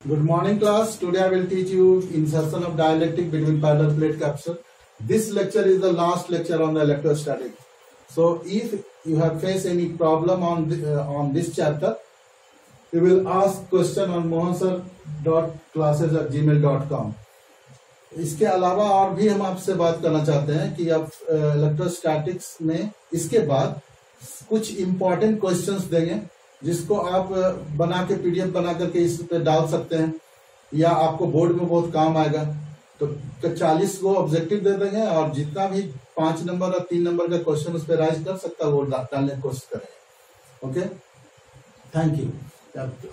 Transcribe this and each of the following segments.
Good morning, class. Today I will teach you insertion of dielectric between parallel plate capsule. This lecture is the last lecture on the electrostatic. So if you have faced any problem on this chapter, you will ask question on mohansir.classes@gmail.com. इसके अलावा और भी हम आपसे बात करना चाहते हैं कि आप इलेक्ट्रोस्टैटिक्स में इसके बाद कुछ इम्पोर्टेंट क्वेश्चंस देंगे जिसको आप बना के पीडीएफ बना करके इस पे डाल सकते हैं या आपको बोर्ड में बहुत काम आएगा। तो 40 को ऑब्जेक्टिव दे देंगे और जितना भी 5 नंबर और 3 नंबर का क्वेश्चन उस पर राइज कर सकता है वो डालने की कोशिश करेंगे। Okay, thank you.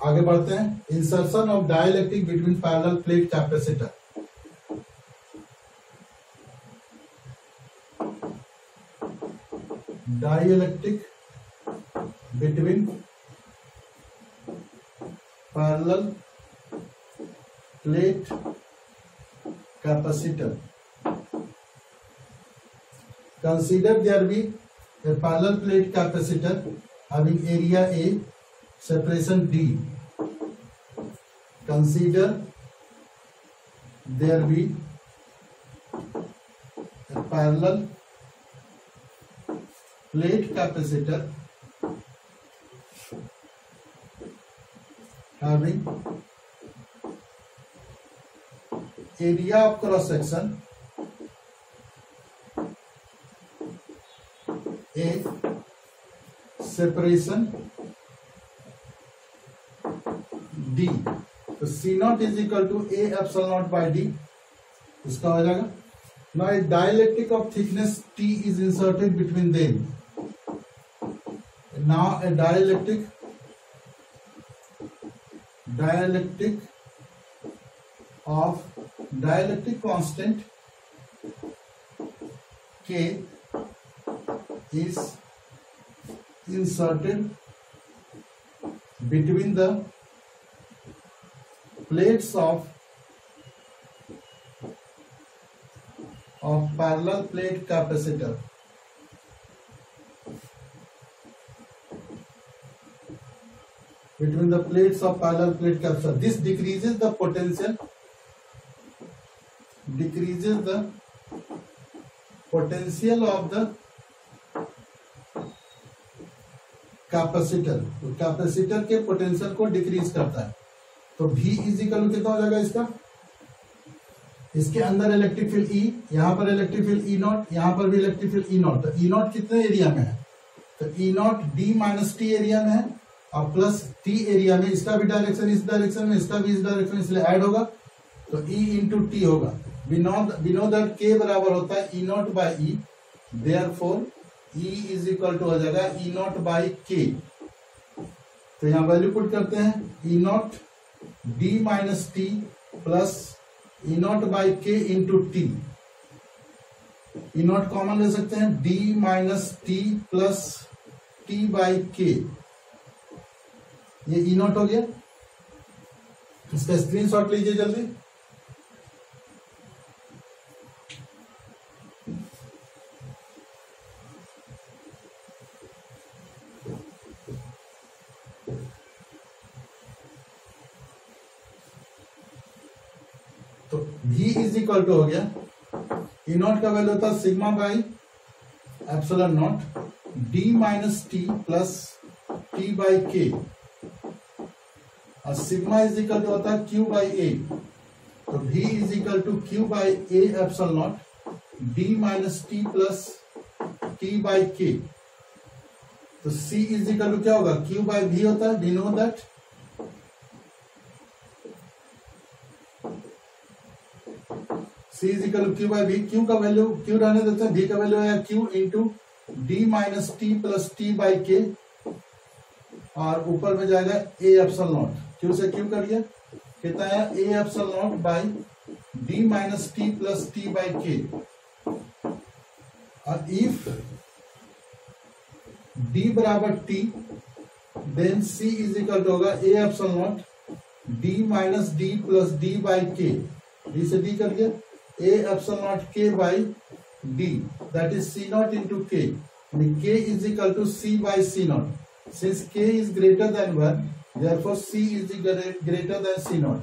आगे बढ़ते हैं। Insertion of dielectric between parallel plate capacitor. Dielectric between parallel plate capacitor. Consider there be a parallel plate capacitor having area A, separation D. Consider there be a parallel plate capacitor having area of cross section A, separation D. तो C naught is equal to A epsilon naught by D. इसका हो जाएगा। Now a dielectric of thickness T is inserted between them. Now a dielectric constant K is inserted between the plates of parallel plate capacitor. Between the plates of parallel plate capacitor. This decreases the potential of the capacitor. तो capacitor के potential को decrease करता है। तो V is equal कितना हो जाएगा इसका? इसके अंदर इलेक्ट्रिक फील्ड E, यहां पर इलेक्ट्रिक फील्ड E नॉट, यहां पर भी इलेक्ट्रिक फील्ड E नॉट। तो E नॉट कितने एरिया में है? तो E not D minus T area में है और प्लस T एरिया में। इसका भी डायरेक्शन इस डायरेक्शन में, इसका भी इस डायरेक्शन में, इसलिए ऐड होगा तो E इंटू टी होगा। वी नो दैट K बराबर होता है E not by E, therefore E is equal to हो जाएगा E नॉट बाई K। तो यहां वैल्यू पुट करते हैं E not D minus T plus E not by K into T. E not common ले सकते हैं, D minus T plus T by K। ये E नॉट हो गया। इसका स्क्रीनशॉट लीजिए जल्दी। तो V इज इक्वल टू हो गया E नॉट का वैल्यू होता है sigma by epsilon not D minus T plus T by K और सिग्मा इज इक्वल टू होता है Q बाई A। तो V is equal to Q by A epsilon not D minus T plus T by K। तो C is equal to क्या होगा? Q by V होता है। We know that C is equal to Q by V। Q का value Q रहने देते हैं, V का वैल्यू है Q into D minus T plus T by K और ऊपर में जाएगा A एप्सिलॉन नॉट। Q से Q कर लिया, कितना है A epsilon not by D minus T plus T by K। और इफ D बराबर T then C is equal to होगा A epsilon not D minus D plus D by K। D से D कर लिया, A epsilon naught K by D, that is C naught into K. And K is equal to C by C naught. Since K is greater than 1, therefore C is greater than C naught.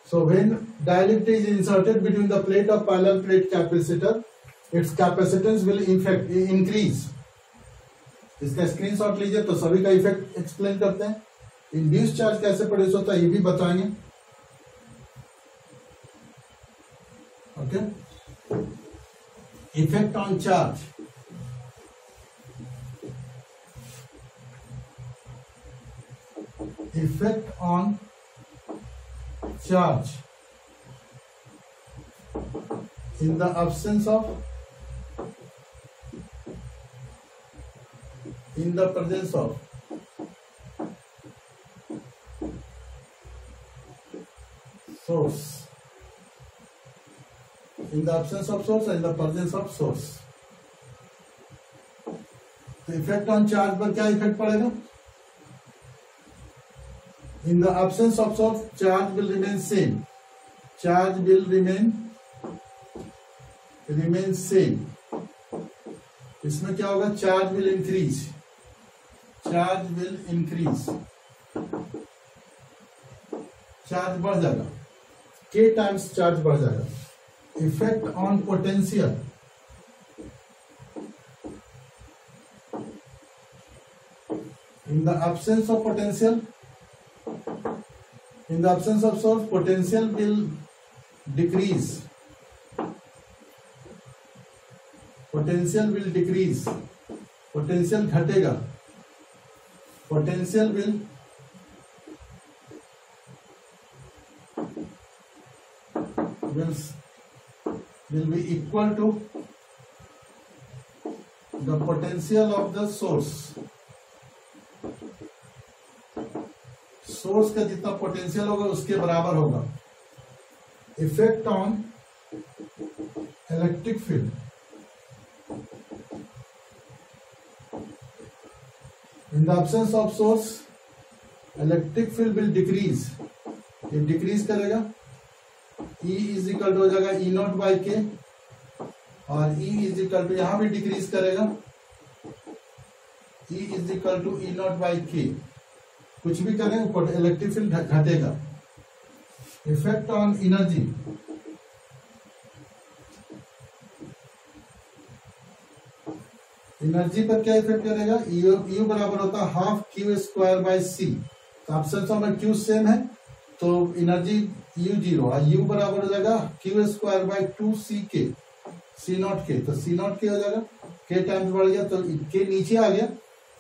So when dielectric is inserted between the plate of parallel plate capacitor, its capacitance will increase. इसका screenshot लीजिए तो सभी का effect explain करते हैं. Induce charge कैसे produce होता है ये भी बताएंगे. Okay, effect on charge. Effect on charge in the absence of, in the presence of source, in the absence of source or in the presence of source. तो effect on charge पर क्या effect पड़ेगा? In the absence of source, charge will remain same. Charge will remain same. इसमें क्या होगा? Charge will increase. Charge will increase. Charge बढ़ जाएगा. K times charge बढ़ जाएगा. Effect on potential. In the absence of potential. In the absence of source, potential will decrease. Potential will decrease. Potential घटेगा. Potential will be equal to the potential of the source. Source का जितना potential होगा उसके बराबर होगा. Effect on electric field. In the absence of source electric field will decrease. ये decrease करेगा. E is equal to हो जाएगा E नॉट बाई के, और E इज इक्वल टू यहां भी डिक्रीज करेगा. E is equal to E not by K. कुछ भी करें इलेक्ट्रिक फील्ड घटेगा. Effect on energy. एनर्जी पर क्या इफेक्ट करेगा? यू बराबर होता है half Q square by C. तो ऑप्शन में क्यू सेम है तो एनर्जी यू जीरो, और यू बराबर हो जाएगा क्यू स्क्वायर बाई 2 के, सी नॉट के. तो सी नॉट के हो जाएगा, के टाइम्स बढ़ गया तो के नीचे आ गया,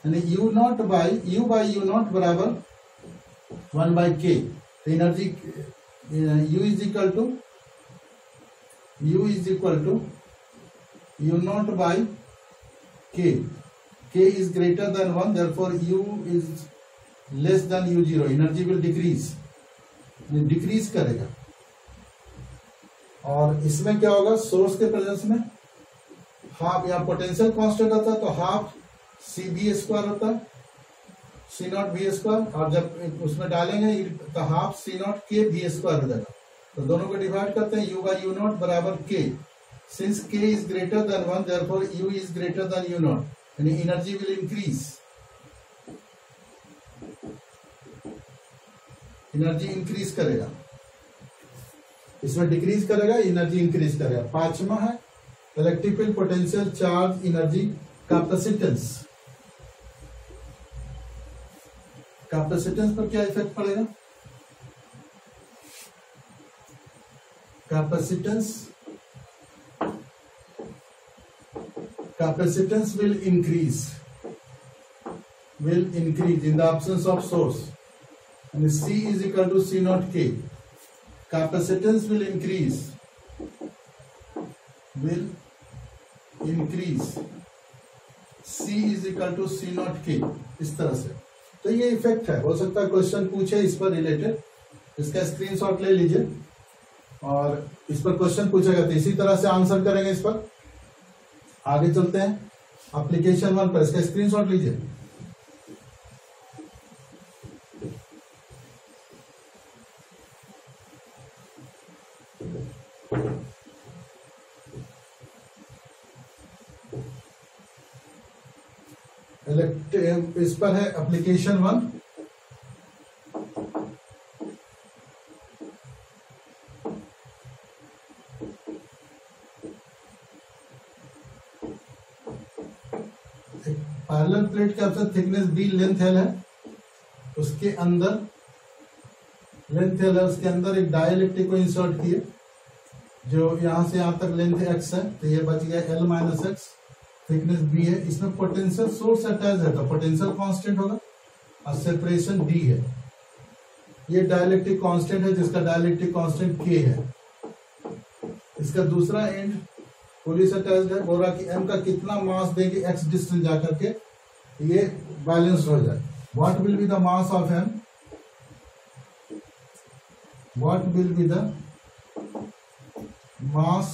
यानी U naught by U naught बराबर 1 बाई के. तो energy U is equal to U naught by K. K is greater than 1, therefore U is less than U zero. Energy will decrease करेगा. और इसमें क्या होगा? सोर्स के presence में half, यहाँ पोटेंशियल कांस्टेंट होता है तो हाफ सी बी स्क्वायर होता है, सी नॉट बी स्क्वायर, और जब उसमें डालेंगे तो हाफ सी नॉट के बी स्क्वायर हो जाएगा. तो दोनों को डिवाइड करते हैं, यू बाई यू नॉट बराबर के. Since K is greater than 1, therefore U is greater than U naught, यानी energy will increase. Energy increase करेगा. इसमें डिक्रीज करेगा, एनर्जी इंक्रीज करेगा. पांचवा है electric field, potential, charge, energy, capacitance. Capacitance पर क्या इफेक्ट पड़ेगा? Capacitance will increase in the absence of source, and C is equal to C naught K. Capacitance will increase C is equal to C naught K. इस तरह से. तो ये effect है. हो सकता है क्वेश्चन पूछे इस पर रिलेटेड, इसका स्क्रीनशॉट ले लीजिए और इस पर क्वेश्चन पूछेगा तो इसी तरह से आंसर करेंगे. इस पर आगे चलते हैं. एप्लीकेशन 1 पर इसका स्क्रीनशॉट लीजिए. इस पर है एप्लीकेशन 1. पैरेलल प्लेट का थिकनेस बी, लेंथ एल है, उसके अंदर लेंथ एल है, उसके अंदर एक डाइलेक्ट्रिक को इंसर्ट किए जो यहां से यहां तक लेंथ एक्स है, तो ये बच गया L minus X, thickness B है। इसमें पोटेंशियल सोर्स अटैच है तो पोटेंशियल कांस्टेंट होगा और सेपरेशन डी है। ये डाइलेक्ट्रिक कांस्टेंट है जिसका डाइलेक्ट्रिक कांस्टेंट के है। इसका दूसरा एंड पुलिस अटैच्ड है, बोल रहा कि एम का कितना मास देंगे एक्स डिस्टेंस जाकर के ये बैलेंस हो जाए। What will be the mass of M, what will be the mass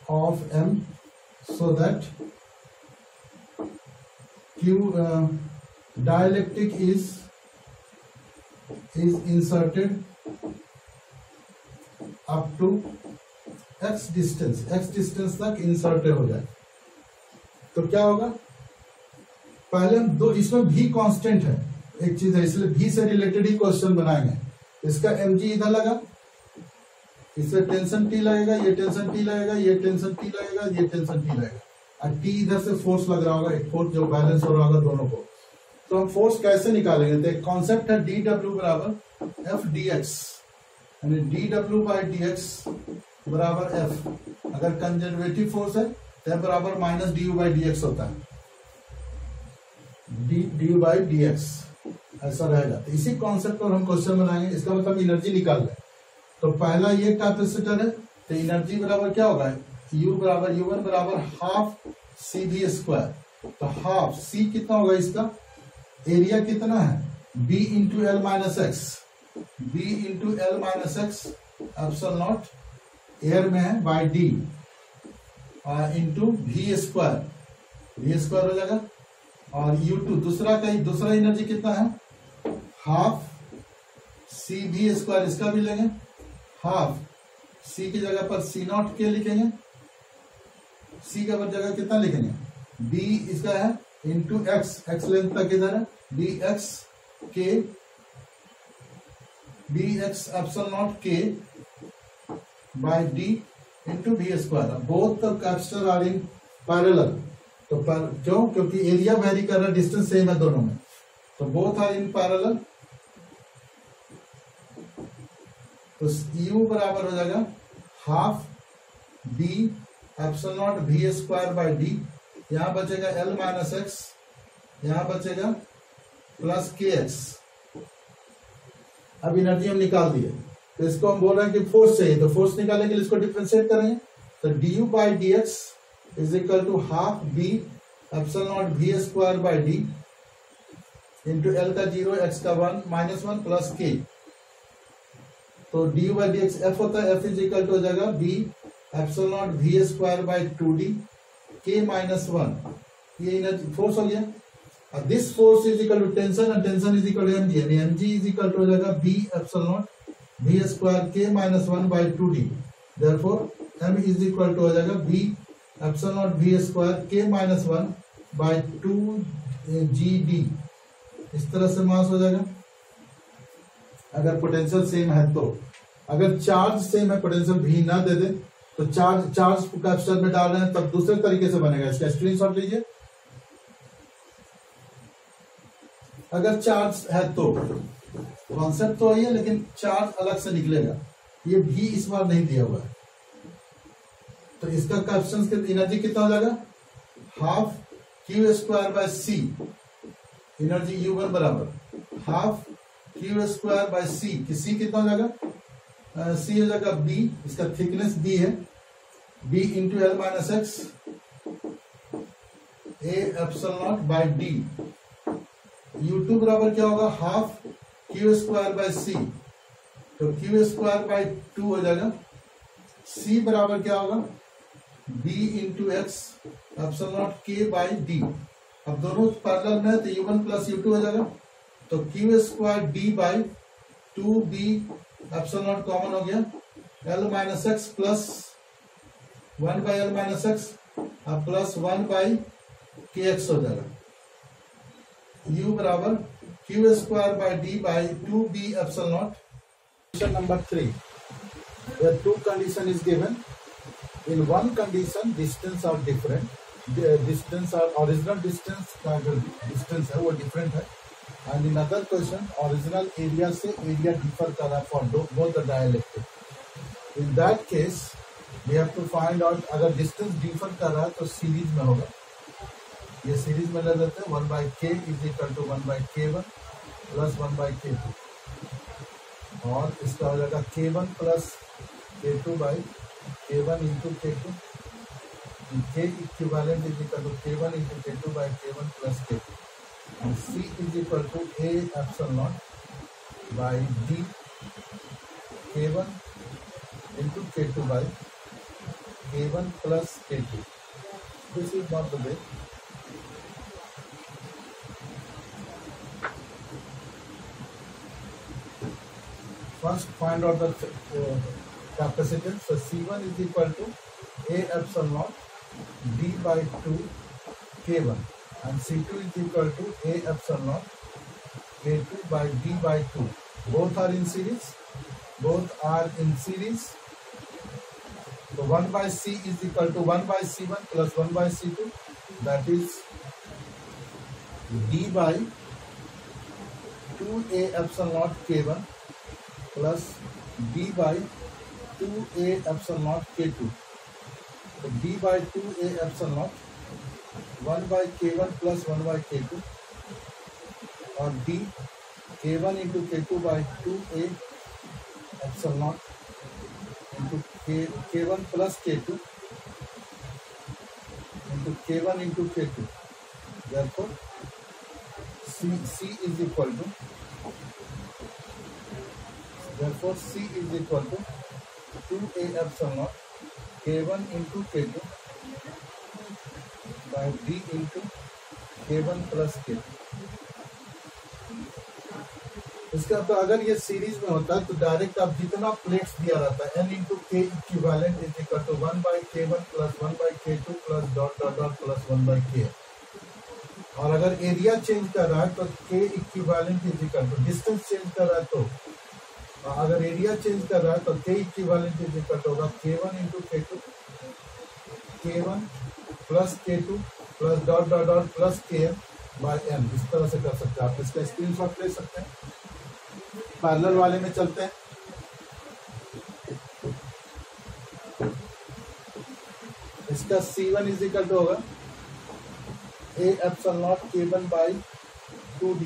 of m so that q dielectric is inserted up to x distance तक इंसर्टेड हो जाए। तो क्या होगा, पहले हम दो, इसमें भी कांस्टेंट है एक चीज है, इसलिए भी से रिलेटेड ही क्वेश्चन बनाएंगे। इसका mg इधर लगा, इससे टेंशन टी लगेगा, ये टेंशन टी लगेगा, ये टेंशन टी लगेगा, ये टेंशन टी लगेगा, और टी इधर से फोर्स लग रहा होगा, एक फोर्स जो बैलेंस हो रहा होगा दोनों को। तो हम फोर्स कैसे निकालेंगे, तो एक कॉन्सेप्ट है डी डब्ल्यू बराबर एफ डी एक्स, यानी D W by D x बराबर एफ। अगर कंजर्वेटिव फोर्स है तो एफ बराबर minus D U by D x होता है, D U by D x ऐसा रहेगा। तो इसी कॉन्सेप्ट पर हम क्वेश्चन बनाएंगे। इसका मतलब एनर्जी निकाल लें। तो पहला ये कैपेसिटर है, तो एनर्जी बराबर क्या होगा, यू बराबर U1 बराबर हाफ सी बी स्क्वायर। तो हाफ सी कितना होगा, इसका एरिया कितना है, B into L minus X, B into L minus X epsilon naught air में है by D into V square हो जाएगा। और U2 दूसरा एनर्जी कितना है, हाफ सी बी स्क्वायर, इसका भी लेंगे, हाफ सी की जगह पर सी नॉट के लिखेंगे, सी के जगह कितना लिखेंगे, बी इसका है इंटू एक्स लेंथ तक इधर है, B X epsilon naught K by D into V square. Both the capacitor are in parallel. तो क्यों, क्योंकि एरिया वेरी कर रहा है, डिस्टेंस सेम है दोनों में, तो बोथ आर इन पैरेलल। तो U बराबर हो जाएगा half B epsilon naught V square by D, यहां बचेगा L माइनस एक्स, यहां बचेगा प्लस के एक्स। अब एनर्जी हम निकाल दिए, तो इसको हम बोल रहे हैं कि फोर्स चाहिए, तो फोर्स निकालने के लिए इसको डिफरेंशिएट करेंगे। तो D U by D X is equal to half B epsilon naught V square by D into L का 0, एक्स का 1 माइनस 1 प्लस के। तो D U by D X F होता है, एफ इज इक्वल टू हो जाएगा B epsilon naught V square by 2d K minus 1, ये energy force हो गया। और this force is equal to tension, और tension is equal to MG, यानी एमजी इज इक्वल टू हो जाएगा B epsilon naught V square K minus 1 by 2d। Therefore M is equal to हो जाएगा B epsilon naught V square K minus 1 by 2gd। इस तरह से मास हो जाएगा अगर पोटेंशियल सेम है। तो अगर चार्ज सेम है, पोटेंशियल भी ना दे दे, तो चार्ज कैपेसिटर में डाल रहे हैं तब दूसरे तरीके से बनेगा। इसका स्क्रीनशॉट लीजिए। अगर चार्ज है तो कॉन्सेप्ट तो वही है, लेकिन चार्ज अलग से निकलेगा। ये भी इस बार नहीं दिया हुआ है, तो इसका कैपेसिटेंस एनर्जी कितना हो जाएगा, half Q square by C, energy U1 बराबर half Q square by C, C कितना हो जाएगा, सी हो जाएगा बी, इसका थिकनेस बी है, B into L minus X A epsilon naught by D. U2 बराबर क्या होगा, half Q square by C, तो क्यू स्क्वायर बाय 2 हो जाएगा। सी बराबर क्या होगा, B into X epsilon naught K by D. अब दोनों पैरेलल में है तो U1 प्लस U2 हो जाएगा, तो Q square D by 2b epsilon not common हो गया, L minus x plus 1 by L minus x plus 1 by के एक्स हो जाएगा। U बराबर Q square by D by 2b epsilon not. Question number 3, where two condition is given. In one condition distance are different, distance और original distance का जो distance है वो different है। And in other question original area से area differ कर रहा है for both the dielectric. In that case we have to find out, अगर डिस्टेंस डिफर कर रहा है तो सीरीज में होगा, ये सीरीज में ले लेते हैं 1/k is equal to 1/k1 plus 1/k2, और इसका हो जाएगा k1 plus k2/k1 into k2, k equivalent is equal to k1 into k2/k1 plus k2, and c is equal to a epsilon naught by d k1 into k2 by k1 plus k2. This is not the way. First find out the capacitance. So C1 is equal to a epsilon naught d by 2 k1, and C2 is equal to a epsilon naught k2 by d by 2. Both are in series. Both are in series. So 1 by C is equal to 1 by C1 plus 1 by C2. That is d by 2a epsilon naught k1 plus d by 2a epsilon naught k2. So d by 2a epsilon naught 1 by k1 plus 1 by k2, or d k1 into k2 by 2a epsilon naught into k1 plus k2 into k1 into k2. Therefore C is equal to, therefore C is equal to 2a epsilon naught k1 into k2 by d into k1 plus k2. इसका तो अगर ये series में होता है तो direct आप जितना प्लेट्स दिया रहता है n into K equivalent is equal to 1 by k1 plus 1 by k2 plus dot dot dot plus 1 by k, और अगर एरिया चेंज कर रहा है तो k equivalent is equal to, distance change कर रहा है तो, अगर एरिया चेंज कर रहा है तो k equivalent is equal to होगा k1 into k2 k1 plus k2 plus dot dot dot plus kn by n। इस तरह से कर सकते हैं आप, इसका स्क्रीनशॉट ले सकते हैं। पैरेलल वाले में चलते हैं। इसका C1 इज इक्वल टू होगा a epsilon naught k1 by 2d,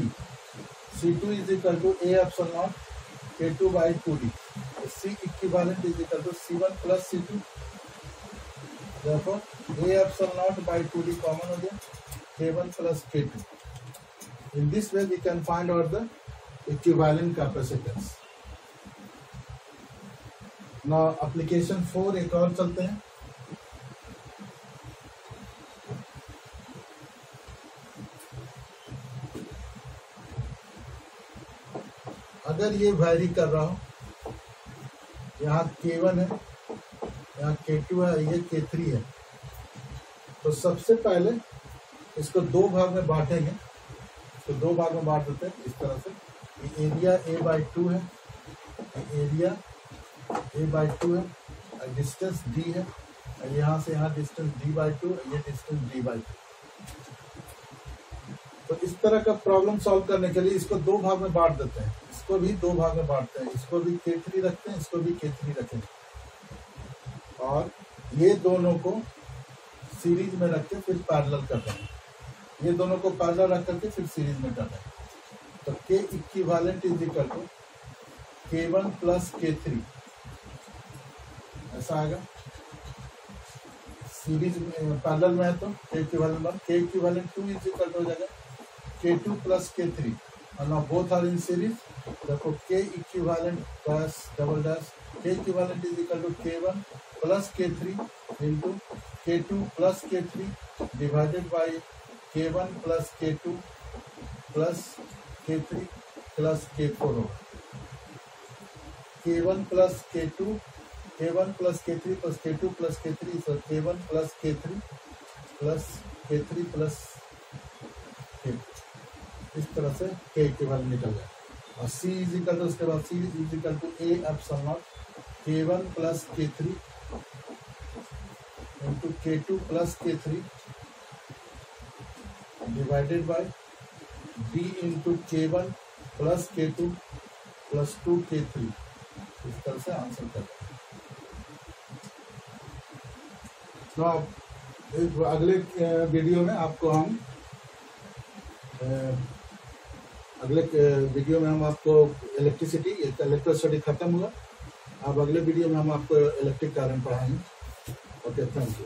C2 is equal to a epsilon naught k2 by 2d, C equivalent is equal to C1 plus C2, therefore a epsilon naught by 2d common हो गया, k1 plus k2. In this way we can find out the equivalent capacitance. Now application 4 एक और चलते हैं। अगर ये vary कर रहा हो, यहाँ k1 है, यहाँ k2 है, ये k3 है, तो सबसे पहले इसको दो भाग में बांटेंगे। तो दो भाग में बांट देते हैं इस तरह से, ये एरिया a/2 है, ये एरिया a/2 है, और डिस्टेंस d है, और यहाँ से यहाँ डिस्टेंस d/2, ये डिस्टेंस d/2। तो इस तरह का प्रॉब्लम सॉल्व करने के लिए इसको दो भाग में बांट देते हैं, इसको भी दो भाग में बांटते हैं, इसको भी k3 रखते हैं, इसको भी k3 रखेंगे, और ये दोनों को सीरीज में रख के फिर पैरेलल करते हैं, ये दोनों को पैरेलल रख करके फिर सीरीज में करते हैं। तो k equivalent is equal to k1 plus k3, ऐसा आएगा। सीरीज में पैरेलल में है तो k equivalent 2 is equal to हो जाएगा k2 प्लस k3, और now both are in series, देखो k equivalent plus double dash k equivalent is equal to k1 plus k3 into k2 plus k3 divided by k1 plus k2 plus k3 plus k4 होगा। k1 plus k2, k1 plus k3 plus k2 plus k3, so k1 plus k3 plus k3 plus k, इस तरह से k equivalent निकल जाए। और c is equal to, उसके बाद c is equal to a epsilon naught k1 plus k3 into k2 plus k3 divided by B into K1 plus K2 plus 2 K3। इस तरह से आंसर कर रहे हैं। अगले वीडियो में आपको हम आपको इलेक्ट्रिसिटी, इलेक्ट्रिसिटी खत्म हुआ। अब अगले वीडियो में हम आपको इलेक्ट्रिक करंट पढ़ाएंगे। Okay, thank you.